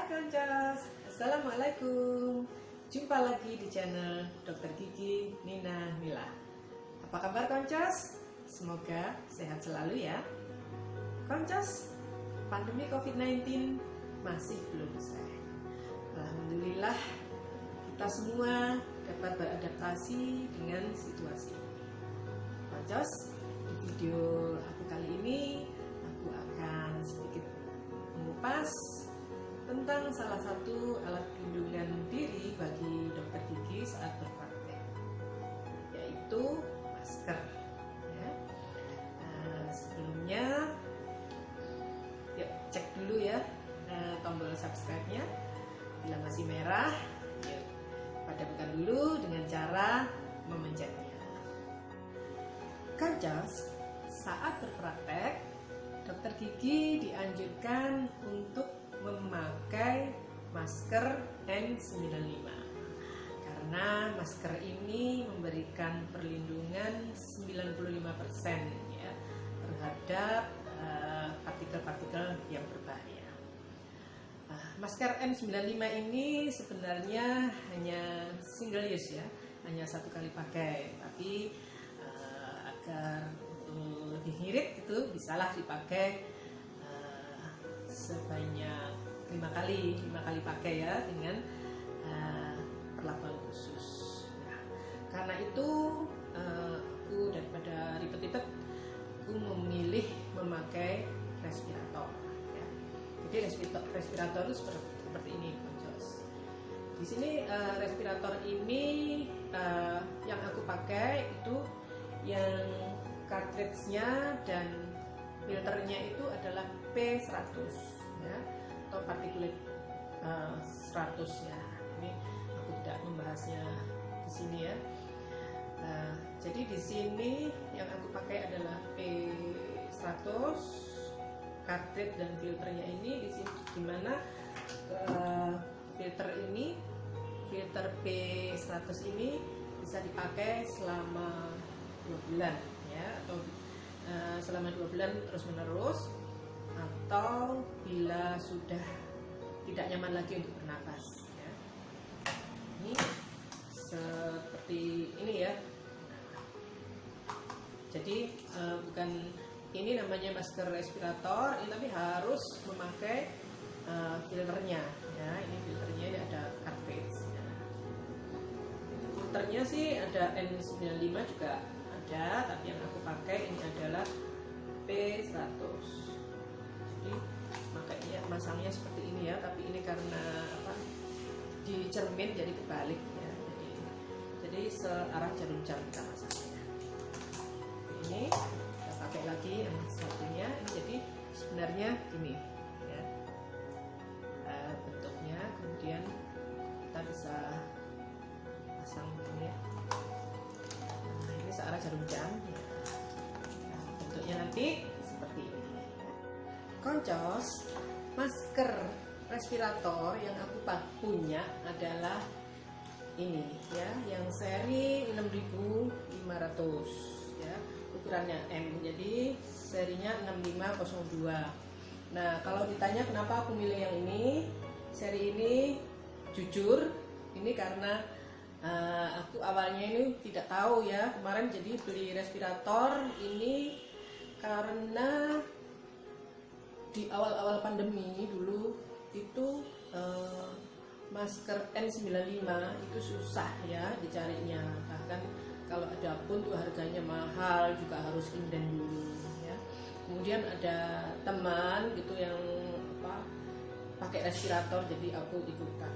Hai Koncos, Assalamualaikum. Jumpa lagi di channel Dr. Gigi Nina Mila. Apa kabar Koncos? Semoga sehat selalu ya. Koncos, pandemi COVID-19 masih belum usai. Alhamdulillah kita semua dapat beradaptasi dengan situasi ini. Koncos, di video aku kali ini aku akan sedikit mengupas tentang salah satu alat pelindungan diri bagi dokter gigi saat berpraktek, yaitu masker. Ya. Sebelumnya, yuk cek dulu ya tombol subscribe-nya. Bila masih merah, yuk padamkan dulu dengan cara memencetnya. Koncos, saat berpraktek, dokter gigi dianjurkan untuk memakai masker N95 karena masker ini memberikan perlindungan 95% ya terhadap partikel-partikel yang berbahaya. Masker N95 ini sebenarnya hanya single use ya, hanya satu kali pakai, tapi agar lebih ngirit itu bisalah dipakai sebanyak 5 kali pakai ya dengan perlakuan khusus. Nah, karena itu aku daripada ribet-ribet, aku memilih memakai respirator. Ya. Jadi respirator itu seperti ini, Koncos. Di sini respirator ini yang aku pakai itu yang cartridge-nya dan filternya itu adalah P100 ya, atau particulate 100 ya. Ini aku tidak membahasnya di sini ya. Jadi di sini yang aku pakai adalah P100 cartridge dan filternya ini di sini, dimana filter P100 ini bisa dipakai selama 2 bulan ya, atau selama 2 bulan terus-menerus, atau bila sudah tidak nyaman lagi untuk bernafas ya. Ini seperti ini ya. Jadi bukan ini namanya masker respirator ini, tapi harus memakai filternya ya. Ini filternya, ini ada cartridge ya. Filternya sih ada N95 juga ada, tapi yang aku pakai ini adalah P100. Jadi makanya masangnya seperti ini ya, tapi ini karena di cermin jadi kebalik ya, jadi searah jarum jam kita masangnya. Ini kita pakai lagi yang satunya, ini jadi sebenarnya gini ya bentuknya, kemudian kita bisa pasang ini ya. Ini searah jarum jam ya. Nah, bentuknya nanti seperti ini ya. Koncos, masker respirator yang aku punya adalah ini ya, yang seri 6500 ya, ukurannya M, jadi serinya 6502. Nah, kalau ditanya kenapa aku milih yang ini, seri ini, jujur ini karena aku awalnya ini tidak tahu ya, kemarin jadi beli respirator ini karena di awal-awal pandemi dulu itu masker N95 itu susah ya dicarinya, bahkan kalau ada pun tuh harganya mahal, juga harus inden dulu ya. Kemudian ada teman gitu yang pakai respirator, jadi aku ikutan.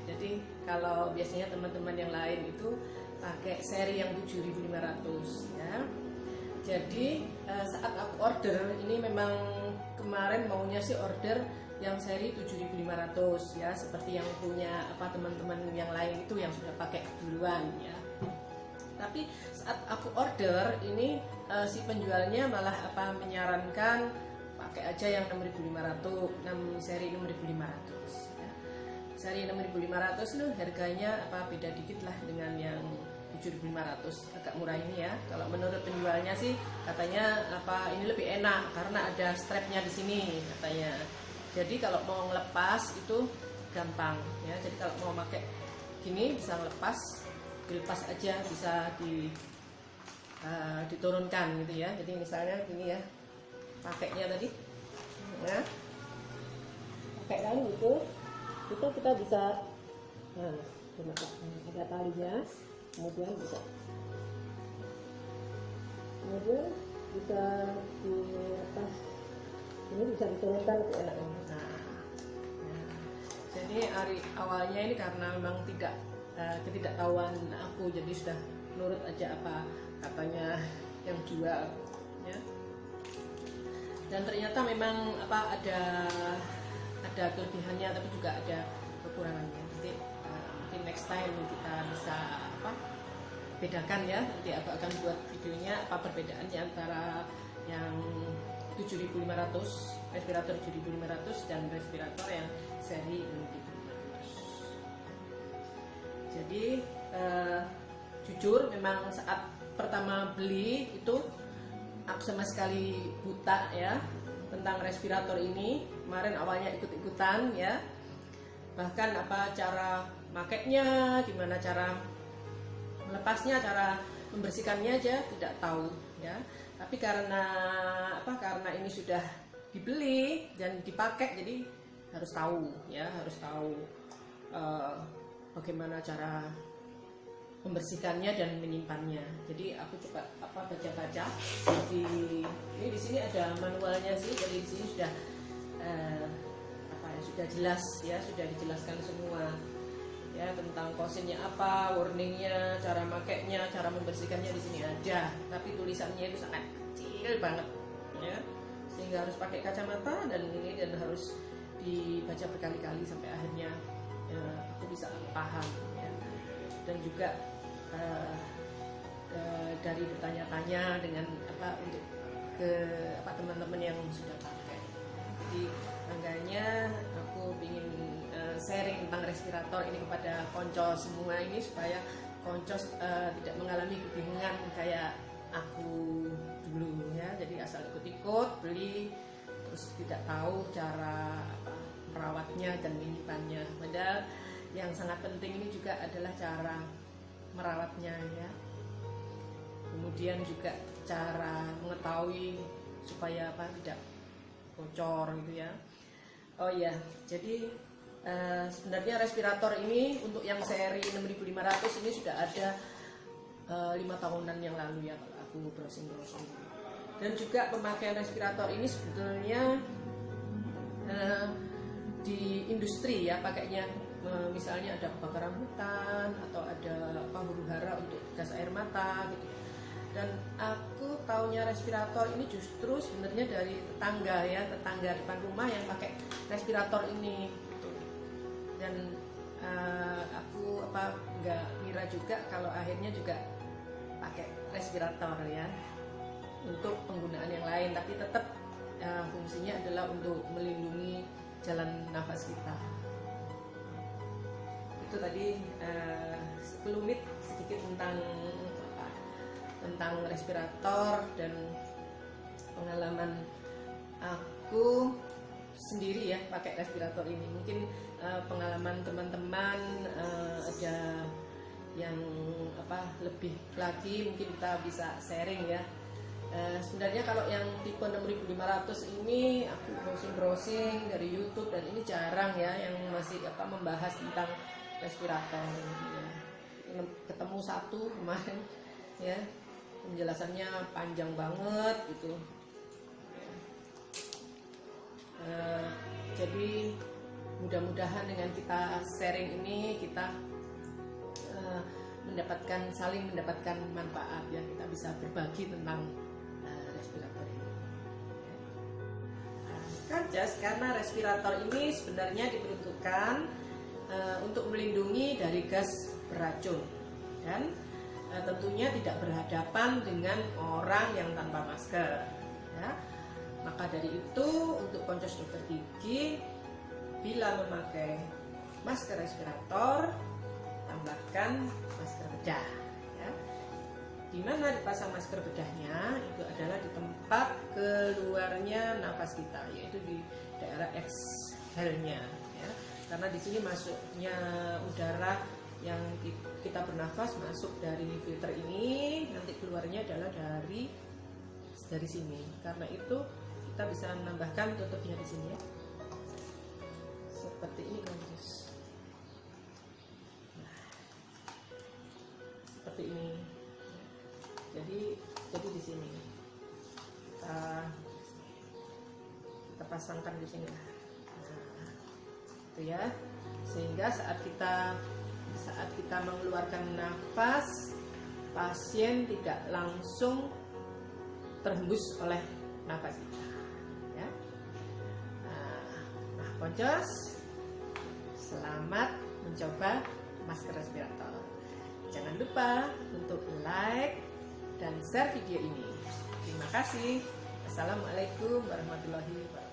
Jadi kalau biasanya teman-teman yang lain itu pakai seri yang 7500 ya. Jadi saat aku order ini, memang kemarin maunya sih order yang seri 7500 ya, seperti yang punya teman-teman yang lain itu yang sudah pakai duluan ya. Tapi saat aku order ini si penjualnya malah menyarankan pakai aja yang 6500, seri 6500 ya. Seri 6500 itu harganya beda dikit lah dengan yang 7500, agak murah ini ya. Kalau menurut penjualnya sih katanya ini lebih enak karena ada strapnya di sini katanya. Jadi kalau mau ngelepas itu gampang ya. Jadi kalau mau pakai gini bisa dilepas aja, bisa diturunkan gitu ya. Jadi misalnya gini ya, pakainya tadi ya, pakai kan gitu, itu kita bisa ada talinya, kemudian bisa dilepas, ini bisa diturunkan lebih enak. Jadi awalnya ini karena memang ketidaktahuan aku, jadi sudah nurut aja apa katanya yang jual ya. Dan ternyata memang ada kelebihannya, tapi juga ada kekurangannya. Nanti mungkin next time kita bisa bedakan ya. Nanti aku akan buat videonya apa perbedaannya antara yang 7.500, respirator 7.500 dan respirator yang seri 6.500. Jadi jujur memang saat pertama beli itu aku sama sekali buta ya tentang respirator ini. Kemarin awalnya ikut-ikutan ya, bahkan cara makainya, gimana cara melepasnya, cara membersihkannya aja tidak tahu ya. Tapi karena ini sudah dibeli dan dipakai, jadi harus tahu ya, bagaimana cara membersihkannya dan menyimpannya. Jadi aku coba baca-baca. Di sini ada manualnya sih. Jadi di sini sudah sudah jelas ya, sudah dijelaskan semua ya tentang kosinnya apa, warningnya, cara makainya, cara membersihkannya di sini ada. Tapi tulisannya itu sangat kecil banget ya, sehingga harus pakai kacamata dan harus dibaca berkali-kali sampai akhirnya aku bisa paham ya. Dan juga dari bertanya-tanya dengan untuk ke teman-teman yang sudah pakai. Jadi makanya aku ingin sharing tentang respirator ini kepada konco semua ini, supaya konco tidak mengalami kebingungan kayak aku dulu ya. Jadi asal ikut-ikut beli terus tidak tahu cara merawatnya dan menyimpannya. Padahal yang sangat penting ini juga adalah cara merawatnya ya. Kemudian juga cara mengetahui supaya tidak bocor gitu ya. Oh ya, jadi sebenarnya respirator ini untuk yang seri 6.500 ini sudah ada 5 tahunan yang lalu ya, kalau aku browsing. Dan juga pemakaian respirator ini sebetulnya di industri ya pakainya, misalnya ada kebakaran hutan atau ada huru-hara untuk gas air mata gitu. Dan aku taunya respirator ini justru sebenarnya dari tetangga depan rumah yang pakai respirator ini gitu. Dan aku nggak kira juga kalau akhirnya juga pakai respirator ya untuk penggunaan yang lain, tapi tetap fungsinya adalah untuk melindungi jalan nafas kita. Itu tadi sekelumit sedikit tentang respirator dan pengalaman aku sendiri ya pakai respirator ini. Mungkin pengalaman teman-teman ada yang lebih lagi, mungkin kita bisa sharing ya. Sebenarnya kalau yang tipe 6.500 ini aku browsing dari YouTube dan ini jarang ya yang masih membahas tentang respirator ya. Ketemu satu kemarin ya, penjelasannya panjang banget gitu. Jadi mudah-mudahan dengan kita sharing ini kita saling mendapatkan manfaat ya, kita bisa berbagi tentang respirator ini. Karena respirator ini sebenarnya diperuntukkan untuk melindungi dari gas beracun dan tentunya tidak berhadapan dengan orang yang tanpa masker ya. Maka dari itu untuk koncos dokter gigi, bila memakai masker respirator tambahkan masker bedah ya. Di mana dipasang masker bedahnya itu adalah di tempat keluarnya nafas kita, yaitu di daerah exhale-nya ya. karena di sini masuknya udara yang kita bernafas masuk dari filter ini, nanti keluarnya adalah dari sini. Karena itu kita bisa menambahkan tutupnya di sini ya, seperti ini guys. Nah, seperti ini. Jadi di sini kita pasangkan di sini. Nah, itu ya, sehingga saat kita mengeluarkan nafas, pasien tidak langsung terhembus oleh nafas kita ya. Nah Poncos, selamat mencoba masker respirator. Jangan lupa untuk like dan share video ini. Terima kasih. Assalamualaikum warahmatullahi wabarakatuh.